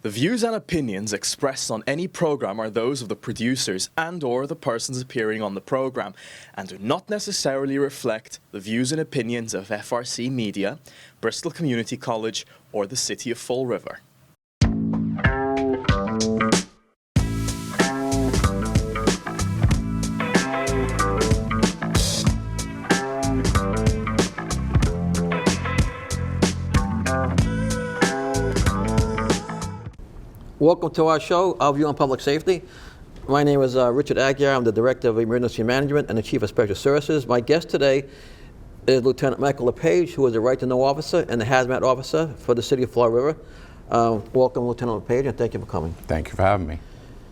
The views and opinions expressed on any program are those of the producers and/or the persons appearing on the program and do not necessarily reflect the views and opinions of FRC Media, Bristol Community College, or the City of Fall River. Welcome to our show, Our View on Public Safety. My name is Richard Aguiar. I'm the Director of Emergency Management and the Chief of Special Services. My guest today is Lieutenant Michael Lepage, who is the Right to Know Officer and the haze-mate Officer for the City of Fall River. Welcome, Lieutenant Lepage, and thank you for coming. Thank you for having me.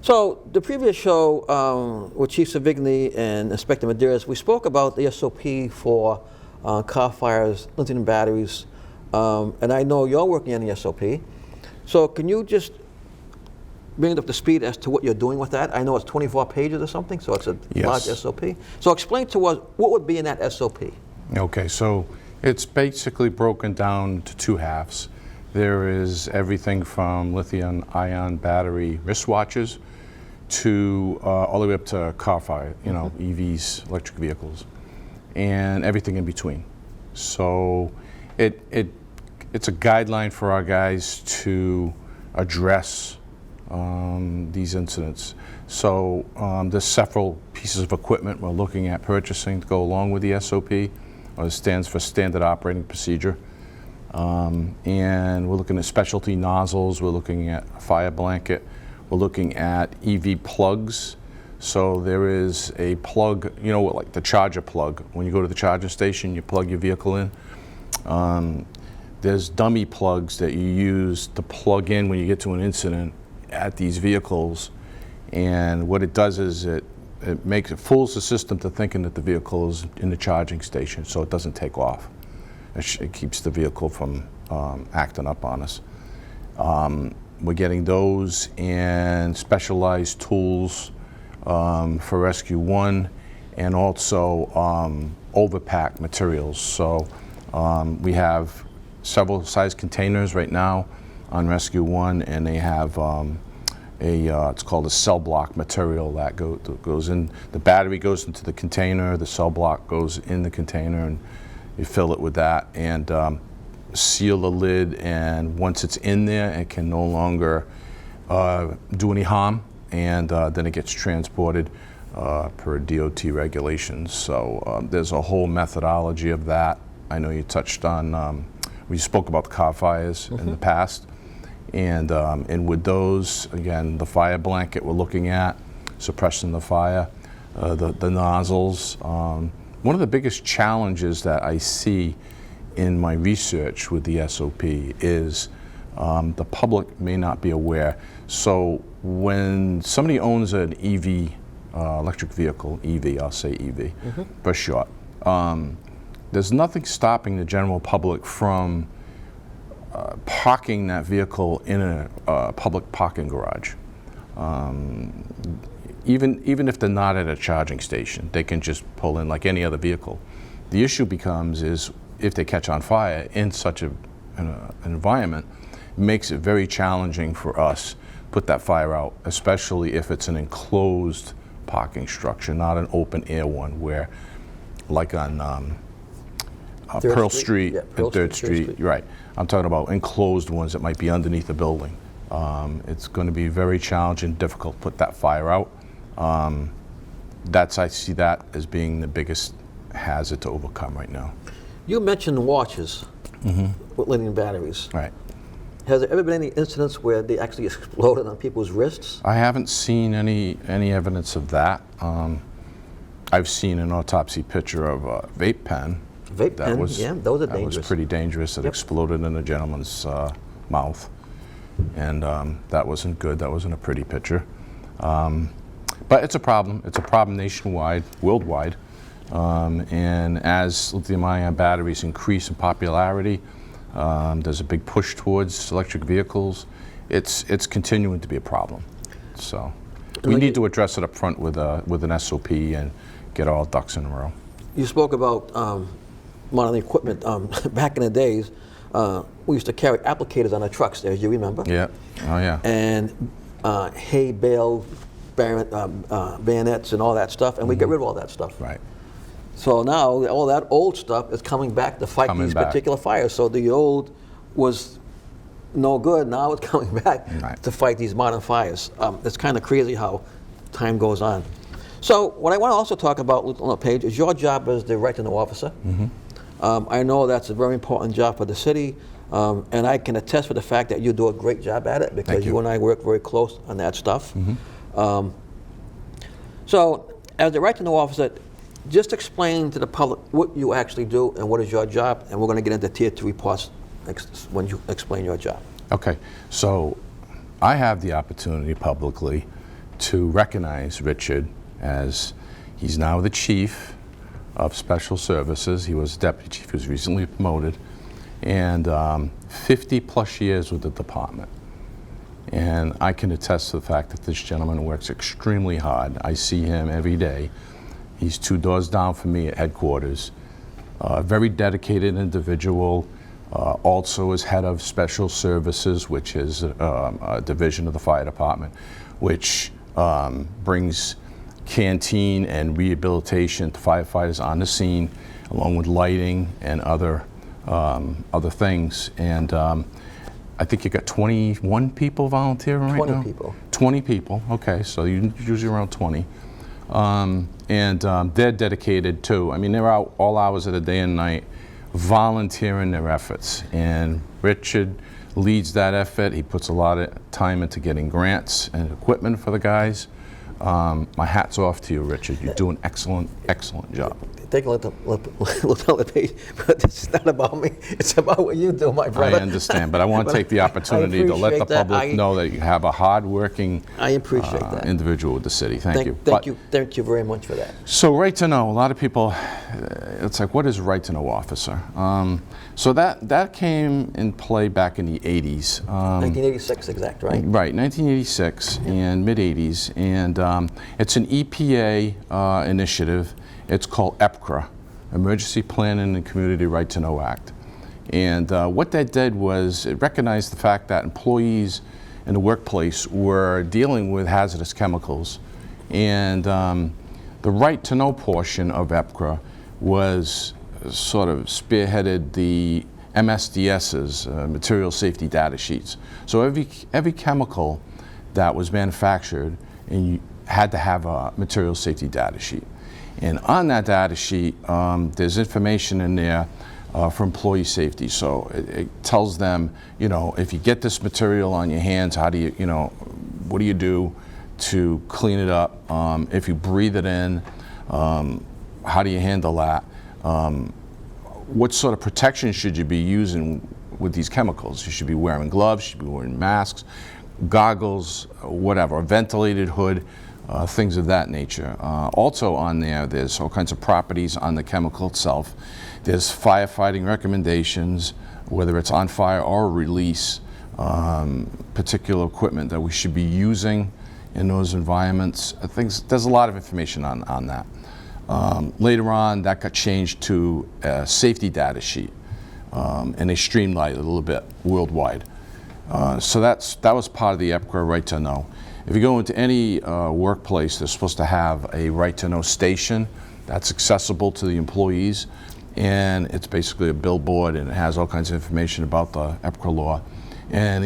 So, the previous show with Chief Savigny and Inspector Medeiros, we spoke about the SOP for car fires, lithium batteries, and I know you're working on the SOP. So, can you just bring it up to speed as to what you're doing with that? I know it's 24 pages or something, so it's a large SOP. So explain to us what would be in that SOP. Okay, so it's basically broken down to two halves. There is everything from lithium-ion battery wristwatches to all the way up to car fire, EVs, electric vehicles, and everything in between. So it's a guideline for our guys to address these incidents. So there's several pieces of equipment we're looking at purchasing to go along with the SOP. It stands for Standard Operating Procedure. And we're looking at specialty nozzles, we're looking at a fire blanket, we're looking at EV plugs. So there is a plug, like the charger plug. When you go to the charging station, you plug your vehicle in. There's dummy plugs that you use to plug in when you get to an incident at these vehicles, and what it does is it fools the system to thinking that the vehicle is in the charging station, so it doesn't take off. It keeps the vehicle from acting up on us. We're getting those and specialized tools for Rescue 1, and also overpack materials. So we have several size containers right now on Rescue 1, and they have it's called a cell block material that goes in. The battery goes into the container, the cell block goes in the container, and you fill it with that and seal the lid, and once it's in there, it can no longer do any harm, and then it gets transported per DOT regulations. So there's a whole methodology of that. I know you touched on, we spoke about the car fires in the past. And with those, again, the fire blanket we're looking at, suppressing the fire, the nozzles. One of the biggest challenges that I see in my research with the SOP is the public may not be aware. So when somebody owns an EV, electric vehicle, EV, I'll say EV for short, there's nothing stopping the general public from parking that vehicle in a public parking garage. Even if they're not at a charging station, they can just pull in like any other vehicle. The issue becomes is if they catch on fire in such an environment, it makes it very challenging for us to put that fire out, especially if it's an enclosed parking structure, not an open air one where, like on Pearl Street and 3rd Street, right. I'm talking about enclosed ones that might be underneath the building. It's going to be very challenging, difficult to put that fire out. I see that as being the biggest hazard to overcome right now. You mentioned watches with lithium batteries. Right. Has there ever been any incidents where they actually exploded on people's wrists? I haven't seen any evidence of that. I've seen an autopsy picture of a vape pen. Vape pen, yeah, those are dangerous. That was pretty dangerous. It exploded in a gentleman's mouth, and that wasn't good. That wasn't a pretty picture. But it's a problem. It's a problem nationwide, worldwide. And as lithium-ion batteries increase in popularity, there's a big push towards electric vehicles. It's continuing to be a problem. So we need to address it up front with an SOP and get all ducks in a row. You spoke about modern equipment. Back in the days, we used to carry applicators on the trucks there, as you remember. Yeah. Oh, yeah. And hay bale bayonets and all that stuff, and we get rid of all that stuff. Right. So now all that old stuff is coming back to fight these particular fires. So the old was no good. Now it's coming back to fight these modern fires. It's kind of crazy how time goes on. So what I want to also talk about, Lieutenant Lepage, is your job as the right-to-know officer. I know that's a very important job for the city, and I can attest for the fact that you do a great job at it because you and I work very close on that stuff. So as the right-to-know officer, just explain to the public what you actually do and what is your job, and we're going to get into Tier 2 reports when you explain your job. Okay, so I have the opportunity publicly to recognize Richard as he's now the Chief of Special Services. He was Deputy Chief, he was recently promoted, and 50 plus years with the department. And I can attest to the fact that this gentleman works extremely hard. I see him every day. He's 2 doors down from me at headquarters. Very dedicated individual. Also is head of Special Services, which is a division of the fire department, which brings canteen and rehabilitation to firefighters on the scene, along with lighting and other things. And I think you got 21 people volunteering right now? 20 people. 20 people, okay, so you're usually around 20. They're dedicated too. I mean, they're out all hours of the day and night volunteering their efforts. And Richard leads that effort. He puts a lot of time into getting grants and equipment for the guys. My hat's off to you, Richard. You do an excellent, excellent job. Take a little Lepage, but this is not about me. It's about what you do, my brother. I understand, but I want to take the opportunity to let the public know that you have a hard-working individual with the city. Thank you. Thank you very much for that. So right to know, a lot of people, it's like, what is right to know officer? So that came in play back in the 80s. 1986 exact, right? Right, 1986 and mid-80s. And it's an EPA initiative. It's called EPCRA, Emergency Planning and Community Right to Know Act. And what that did was it recognized the fact that employees in the workplace were dealing with hazardous chemicals. And the right to know portion of EPCRA was sort of spearheaded the MSDS's material safety data sheets. So every chemical that was manufactured, and you had to have a material safety data sheet. And on that data sheet, there's information in there for employee safety. So it tells them, if you get this material on your hands, how do you, what do you do to clean it up? If you breathe it in, how do you handle that? What sort of protection should you be using with these chemicals? You should be wearing gloves, you should be wearing masks, goggles, whatever, a ventilated hood. Things of that nature. Also on there, there's all kinds of properties on the chemical itself. There's firefighting recommendations, whether it's on fire or release, particular equipment that we should be using in those environments. There's a lot of information on that. Later on, that got changed to a safety data sheet, and they streamlined it a little bit worldwide. So that was part of the EPCRA right to know. If you go into any workplace, they're supposed to have a right to know station that's accessible to the employees, and it's basically a billboard, and it has all kinds of information about the EPCRA law and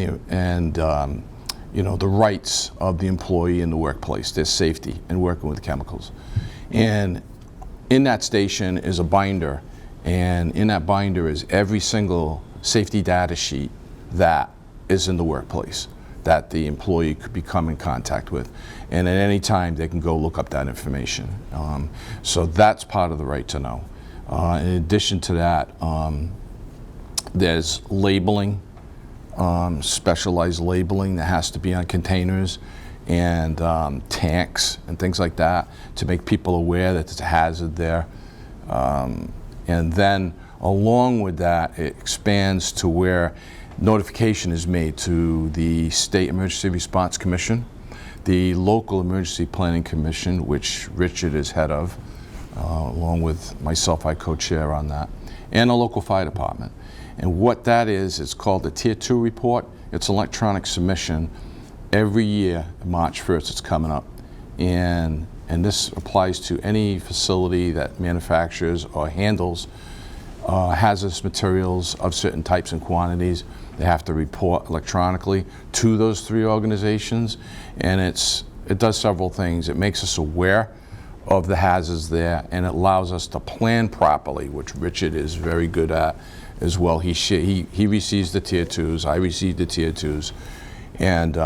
the rights of the employee in the workplace, their safety in working with chemicals. And in that station is a binder, and in that binder is every single safety data sheet that is in the workplace that the employee could become in contact with. And at any time, they can go look up that information. So that's part of the right to know. In addition to that, there's labeling, specialized labeling that has to be on containers and tanks and things like that to make people aware that there's a hazard there. And then along with that, it expands to where notification is made to the State Emergency Response Commission, the Local Emergency Planning Commission, which Richard is head of, along with myself, I co-chair on that, and a local fire department. And what that is, it's called the Tier 2 report. It's electronic submission. Every year, March 1st, it's coming up. And this applies to any facility that manufactures or handles hazardous materials of certain types and quantities. They have to report electronically to those 3 organizations. And it does several things. It makes us aware of the hazards there, and it allows us to plan properly, which Richard is very good at as well. He receives the Tier 2s, I receive the Tier 2s, and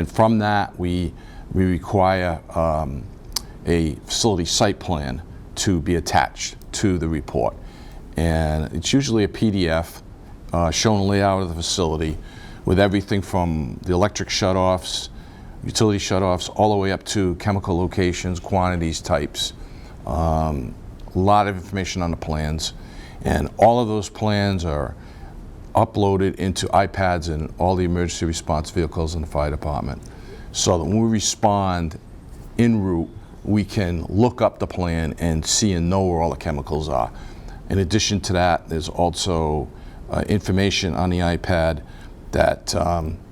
from that we require a facility site plan to be attached to the report, and it's usually a PDF showing the layout of the facility with everything from the electric shutoffs, utility shutoffs, all the way up to chemical locations, quantities, types. A lot of information on the plans, and all of those plans are uploaded into iPads in all the emergency response vehicles in the fire department, so that when we respond en route, we can look up the plan and see and know where all the chemicals are. In addition to that, there's also information on the iPad that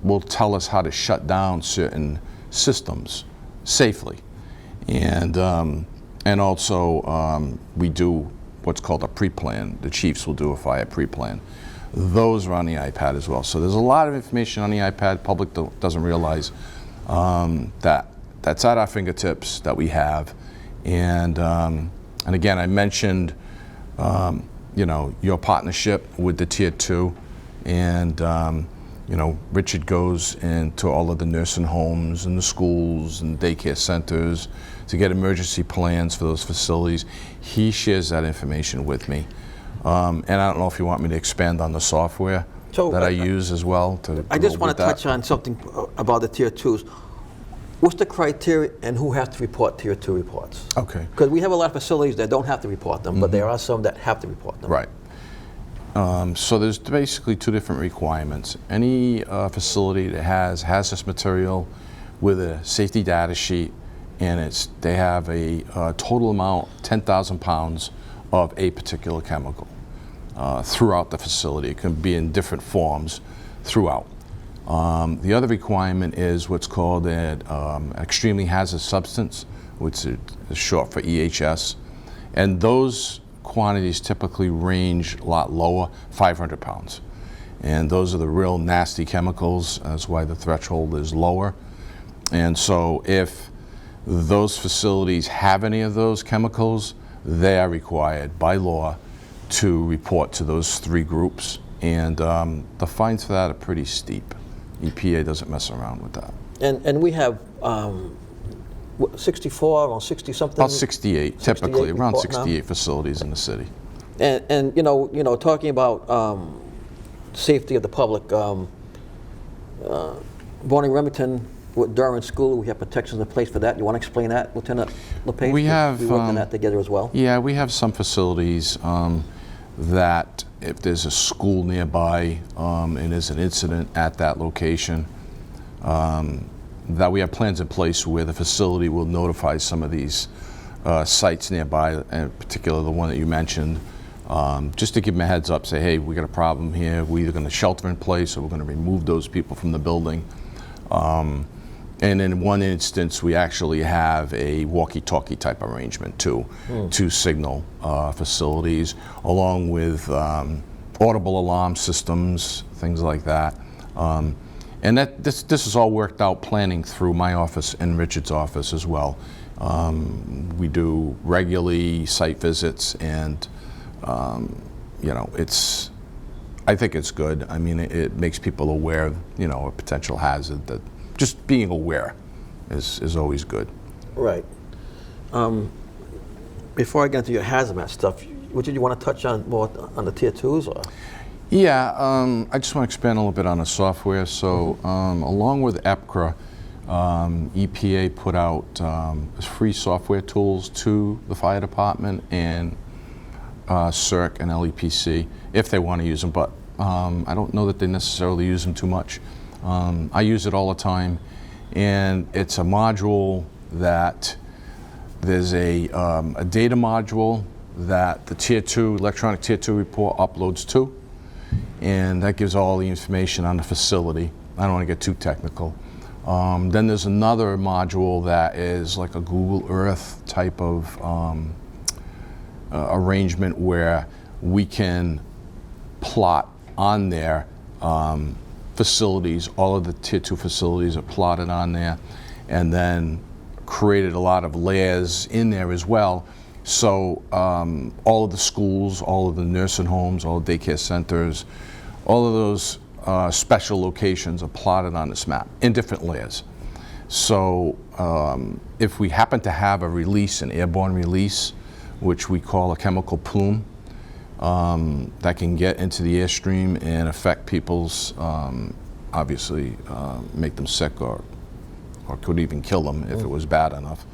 will tell us how to shut down certain systems safely. And also we do what's called a pre-plan. The chiefs will do a fire pre-plan. Those are on the iPad as well. So there's a lot of information on the iPad. Public doesn't realize that's at our fingertips that we have. And again, I mentioned your partnership with the Tier 2, and Richard goes into all of the nursing homes and the schools and daycare centers to get emergency plans for those facilities. He shares that information with me. And I don't know if you want me to expand on the software that I use as well. I just want to touch on something about the Tier 2s. What's the criteria and who has to report Tier 2 reports? Okay. Because we have a lot of facilities that don't have to report them, but there are some that have to report them. Right. So there's basically 2 different requirements. Any facility that has hazardous material with a safety data sheet, and they have a total amount, 10,000 pounds of a particular chemical throughout the facility. It can be in different forms throughout. The other requirement is what's called an extremely hazardous substance, which is short for EHS, and those quantities typically range a lot lower, 500 pounds. And those are the real nasty chemicals. That's why the threshold is lower. And so if those facilities have any of those chemicals, they are required by law to report to those 3 groups. And the fines for that are pretty steep. EPA doesn't mess around with that. And we have 64 or 60 something? About 68, typically, around 68 now. Facilities in the city. And talking about safety of the public, Bonnie Remington, during school, we have protections in place for that. You want to explain that, Lieutenant Lepage? We have. We worked on that together as well. Yeah, we have some facilities that if there's a school nearby and there's an incident at that location, that we have plans in place where the facility will notify some of these sites nearby, in particular the one that you mentioned, just to give them a heads up, say, hey, we got a problem here. We're either going to shelter in place or we're going to remove those people from the building. And in one instance, we actually have a walkie-talkie type arrangement too, to signal facilities, along with audible alarm systems, things like that. And this is all worked out planning through my office and Richard's office as well. We do regularly site visits, and I think it's good. I mean, it makes people aware of a potential hazard. That just being aware is always good. Right. Before I get into your haze-mate stuff, what did you want to touch on more on the Tier 2s? Or? Yeah, I just want to expand a little bit on the software. So along with EPCRA, EPA put out free software tools to the fire department and CERC and LEPC if they want to use them, but I don't know that they necessarily use them too much. I use it all the time, and it's a module that there's a data module that the Tier 2, electronic Tier 2 report uploads to, and that gives all the information on the facility. I don't want to get too technical. Then there's another module that is like a Google Earth type of arrangement where we can plot on there facilities. All of the Tier 2 facilities are plotted on there, and then created a lot of layers in there as well. So all of the schools, all of the nursing homes, all the daycare centers, all of those special locations are plotted on this map in different layers. So if we happen to have a release, an airborne release, which we call a chemical plume, that can get into the airstream and affect people's, obviously make them sick or could even kill them if it was bad enough.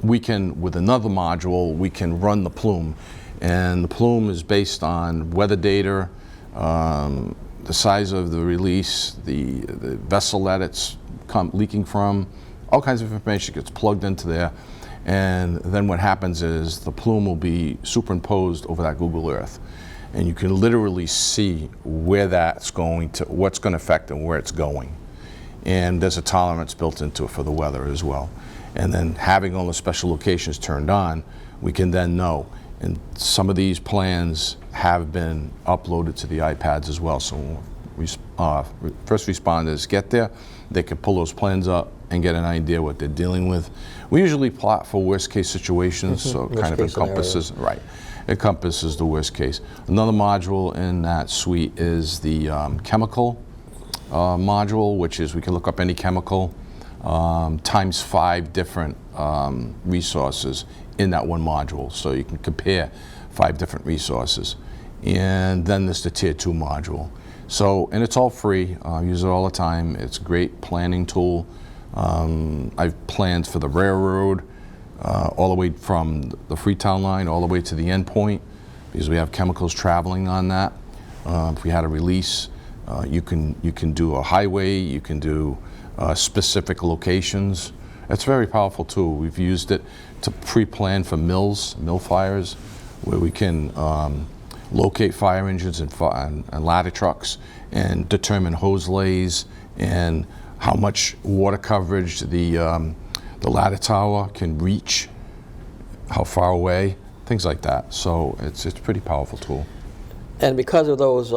We can, with another module, we can run the plume. And the plume is based on weather data, the size of the release, the vessel that it's leaking from, all kinds of information gets plugged into there. And then what happens is the plume will be superimposed over that Google Earth. And you can literally see where that's going to, what's going to affect and where it's going. And there's a tolerance built into it for the weather as well. And then having all the special locations turned on, we can then know. And some of these plans have been uploaded to the iPads as well. So when first responders get there, they can pull those plans up and get an idea what they're dealing with. We usually plot for worst case situations, so it kind of encompasses, right, encompasses the worst case. Another module in that suite is the chemical module, which is we can look up any chemical times 5 different resources in that one module. So you can compare 5 different resources. And then there's the Tier 2 module. So, and it's all free. I use it all the time. It's a great planning tool. I've planned for the railroad all the way from the Freetown line all the way to the end point, because we have chemicals traveling on that. If we had a release, you can do a highway, you can do specific locations. It's a very powerful tool. We've used it to pre-plan for mill fires, where we can locate fire engines and ladder trucks and determine hose lays and how much water coverage the ladder tower can reach, how far away, things like that. So it's a pretty powerful tool. And because of those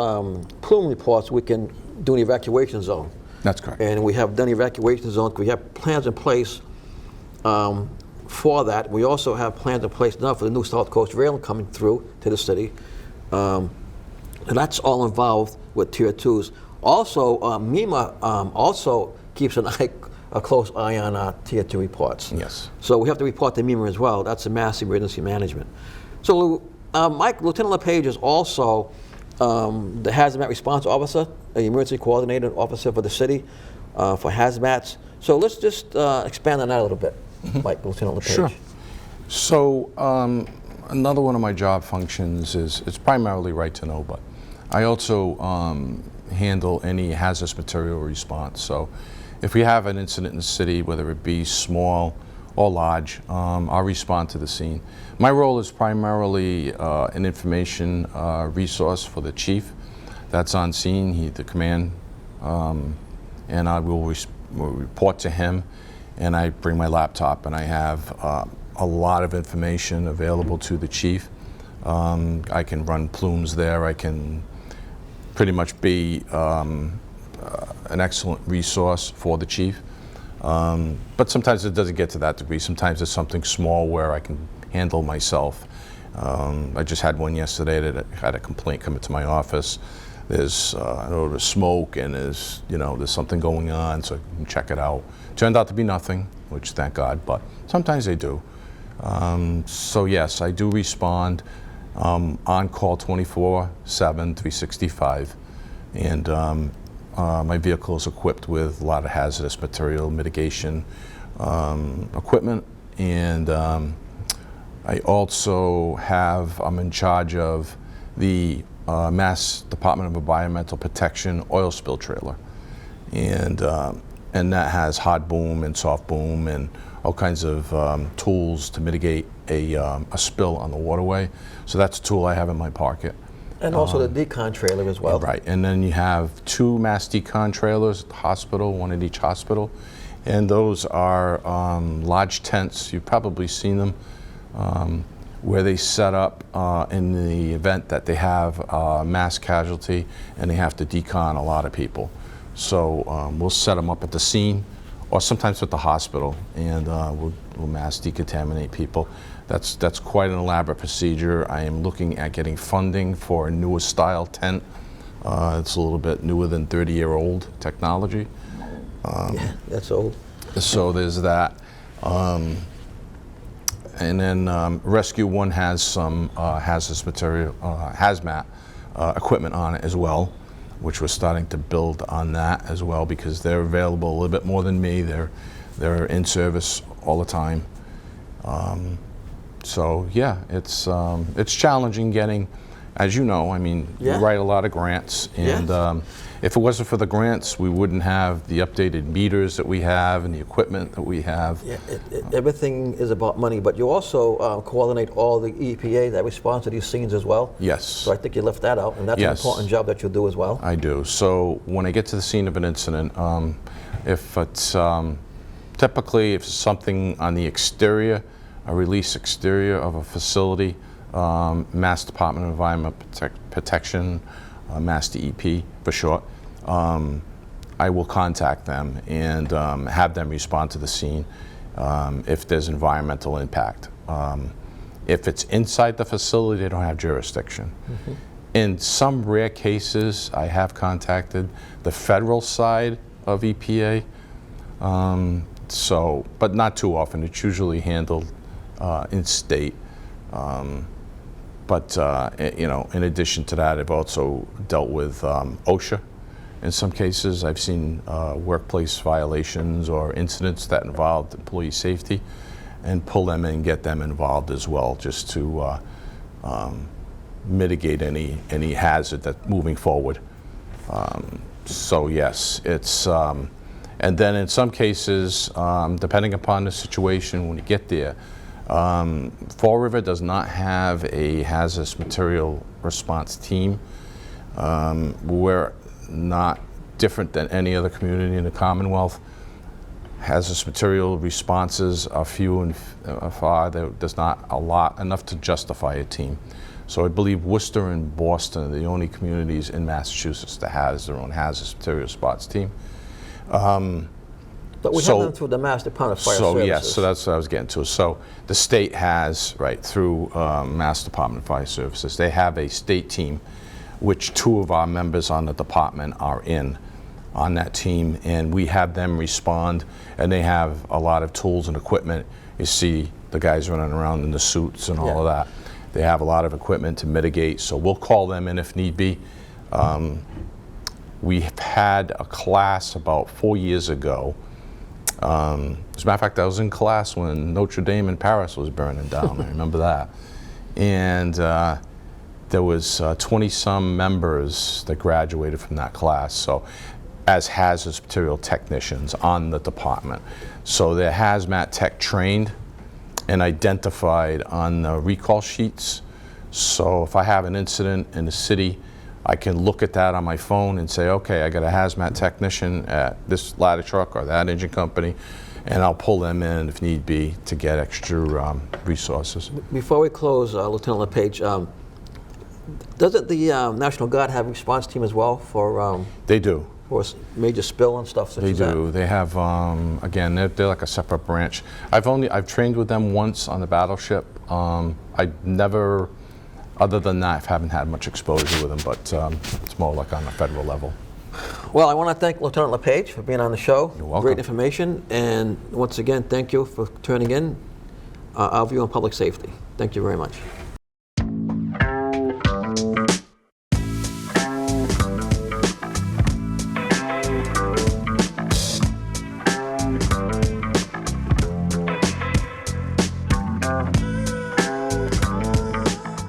plume reports, we can do an evacuation zone. That's correct. And we have done evacuation zones. We have plans in place for that. We also have plans in place now for the new South Coast Rail coming through to the city. And that's all involved with Tier 2s. Also, MEMA also keeps a close eye on Tier 2 reports. Yes. So we have to report to MEMA as well. That's the Mass Emergency Management. So Mike, Lieutenant Lepage is also the Hazmat Response Officer, the Emergency Coordinating Officer for the city for hazmats. So let's just expand on that a little bit, Mike, Lieutenant Lepage. Sure. So another one of my job functions is, it's primarily right to know, but I also handle any hazardous material response. So if we have an incident in the city, whether it be small or large, I'll respond to the scene. My role is primarily an information resource for the chief that's on scene, he's the command, and I will report to him, and I bring my laptop and I have a lot of information available to the chief. I can run plumes there, I can pretty much be an excellent resource for the chief. But sometimes it doesn't get to that degree. Sometimes it's something small where I can handle myself. I just had one yesterday that had a complaint come into my office. There's an odor of smoke and there's something going on, so I can check it out. Turned out to be nothing, which thank God, but sometimes they do. So yes, I do respond on call 24/7, 365, and my vehicle is equipped with a lot of hazardous material mitigation equipment, and I also I'm in charge of the Mass Department of Environmental Protection oil spill trailer, and that has hot boom and soft boom and all kinds of tools to mitigate a spill on the waterway. So that's a tool I have in my pocket. And also the decon trailer as well. Right, and then you have 2 mass decon trailers at the hospital, 1 at each hospital. And those are large tents, you've probably seen them, where they set up in the event that they have mass casualty and they have to decon a lot of people. So we'll set them up at the scene or sometimes at the hospital, and we'll mass decontaminate people. That's quite an elaborate procedure. I am looking at getting funding for a newer style tent. It's a little bit newer than 30-year-old technology. Yeah, that's old. So there's that. And then Rescue 1 has some hazardous material, hazmat equipment on it as well, which we're starting to build on that as well, because they're available a little bit more than me. They're in service all the time. So yeah, it's challenging getting, as you know, I mean, Yeah. we write a lot of grants, and Yes. if it wasn't for the grants, we wouldn't have the updated meters that we have and the equipment that we have. Yeah, everything is about money, but you also coordinate all the EPA that respond to these scenes as well. Yes. So I think you left that out, and that's an Yes. important job that you do as well. I do. So when I get to the scene of an incident, if it's typically if it's something on the exterior, a release exterior of a facility, Mass Department of Environment Protection, Mass DEP for short, I will contact them and have them respond to the scene if there's environmental impact. If it's inside the facility, they don't have jurisdiction. Mm-hmm. In some rare cases, I have contacted the federal side of EPA, but not too often. It's usually handled in state. You know, in addition to that, I've also dealt with OSHA. In some cases, I've seen workplace violations or incidents that involved employee safety, and pull them in and get them involved as well, just to mitigate any hazard that moving forward. So yes, it's and then in some cases, depending upon the situation when you get there, Fall River does not have a hazardous material response team. We're not different than any other community in the Commonwealth. Hazardous material responses are few and far. There's not enough to justify a team. So I believe Worcester and Boston are the only communities in Massachusetts that has their own hazardous material response team. But we have them through the Mass Department of Fire Services. Yes, so that's what I was getting to. So the state has, right, through Mass Department of Fire Services, they have a state team, which 2 of our members on the department are on that team, and we have them respond, and they have a lot of tools and equipment. You see the guys running around in the suits and all of that. They have a lot of equipment to mitigate, so we'll call them in if need be. We've had a class about 4 years ago. As a matter of fact, I was in class when Notre Dame in Paris was burning down. I remember that. And there was 20-some members that graduated from that class, so as hazardous material technicians on the department. So they're hazmat tech trained and identified on the recall sheets. So if I have an incident in the city, I can look at that on my phone and say, okay, I got a hazmat technician at this ladder truck or that engine company, and I'll pull them in if need be to get extra resources. Before we close, Lieutenant Lepage, doesn't the National Guard have a response team as well for? They do. For major spill and stuff such as that? They do. They have, again, they're like a separate branch. I've trained with them once on the battleship. I never, other than that, I haven't had much exposure with them, but it's more like on a federal level. Well, I want to thank Lieutenant Lepage for being on the show. You're welcome. Great information, and once again, thank you for turning in our view on public safety. Thank you very much.